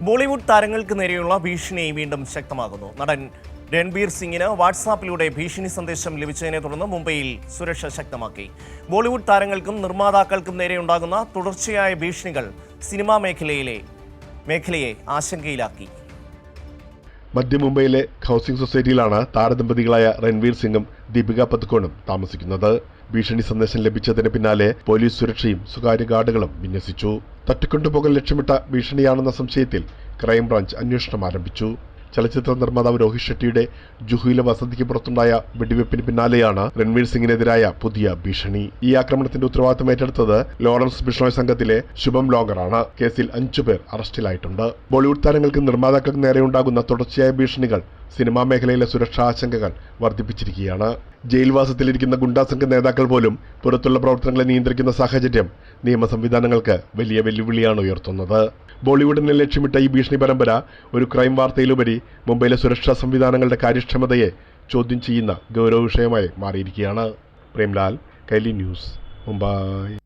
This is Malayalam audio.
ബോളിവുഡ് താരങ്ങൾക്ക് നേരെയുള്ള ഭീഷണി വീണ്ടും ശക്തമാകുന്നു. നടൻ രൺബീർ സിംഗിന് വാട്സാപ്പിലൂടെ ഭീഷണി സന്ദേശം ലഭിച്ചതിനെ തുടർന്ന് മുംബൈയിൽ സുരക്ഷ ശക്തമാക്കി. ബോളിവുഡ് താരങ്ങൾക്കും നിർമ്മാതാക്കൾക്കും നേരെയുണ്ടാകുന്ന തുടർച്ചയായ ഭീഷണികൾ സിനിമാ മേഖലയെ ആശങ്കയിലാക്കി. മധ്യ മുംബൈയിലെ ഹൗസിംഗ് സൊസൈറ്റിയിലാണ് താരദമ്പതികളായ രൺബീർ സിംഗും ദീപിക പദുക്കോണും താമസിക്കുന്നത്. ഭീഷണി സന്ദേശം ലഭിച്ചതിന് പിന്നാലെ പോലീസ് സുരക്ഷയും സ്വകാര്യ ഗാർഡുകളും വിന്യസിച്ചു. തട്ടിക്കൊണ്ടുപോകൽ ലക്ഷ്യമിട്ട ഭീഷണിയാണെന്ന സംശയത്തിൽ ക്രൈംബ്രാഞ്ച് അന്വേഷണം ആരംഭിച്ചു. ചലച്ചിത്ര നിർമ്മാതാവ് രോഹിത് ഷെട്ടിയുടെ ജുഹുയിലെ വസതിക്ക് പുറത്തുണ്ടായ വെടിവെപ്പിന് പിന്നാലെയാണ് രൺബീർ സിംഗിനെതിരായ പുതിയ ഭീഷണി. ഈ ആക്രമണത്തിന്റെ ഉത്തരവാദിത്തം ഏറ്റെടുത്തത് ലോറൻസ് ബിഷ്ണോയ് സംഘത്തിലെ ശുഭം ലോംഗറാണ്. കേസിൽ 5 പേർ അറസ്റ്റിലായിട്ടുണ്ട്. ബോളിവുഡ് താരങ്ങൾക്ക് നിർമ്മാതാക്കൾക്ക് നേരെയുണ്ടാകുന്ന തുടർച്ചയായ ഭീഷണികൾ സിനിമാ മേഖലയിലെ സുരക്ഷാ ആശങ്കകൾ വർദ്ധിപ്പിച്ചിരിക്കുകയാണ്. ജയിൽവാസത്തിലിരിക്കുന്ന ഗുണ്ടാസംഘ നേതാക്കൾ പോലും പുറത്തുള്ള പ്രവർത്തനങ്ങളെ നിയന്ത്രിക്കുന്ന സാഹചര്യം നിയമ സംവിധാനങ്ങൾക്ക് വലിയ വെല്ലുവിളിയാണ് ഉയർത്തുന്നത്. ബോളിവുഡിനെ ലക്ഷ്യമിട്ട ഈ ഭീഷണി പരമ്പര ഒരു ക്രൈം വാർത്തയിലുപരി മുംബൈയിലെ സുരക്ഷാ സംവിധാനങ്ങളുടെ കാര്യക്ഷമതയെ ചോദ്യം ചെയ്യുന്ന ഗൗരവ വിഷയമായി മാറിയിരിക്കുകയാണ്. പ്രേംലാൽ, കൈലി ന്യൂസ്, മുംബൈ.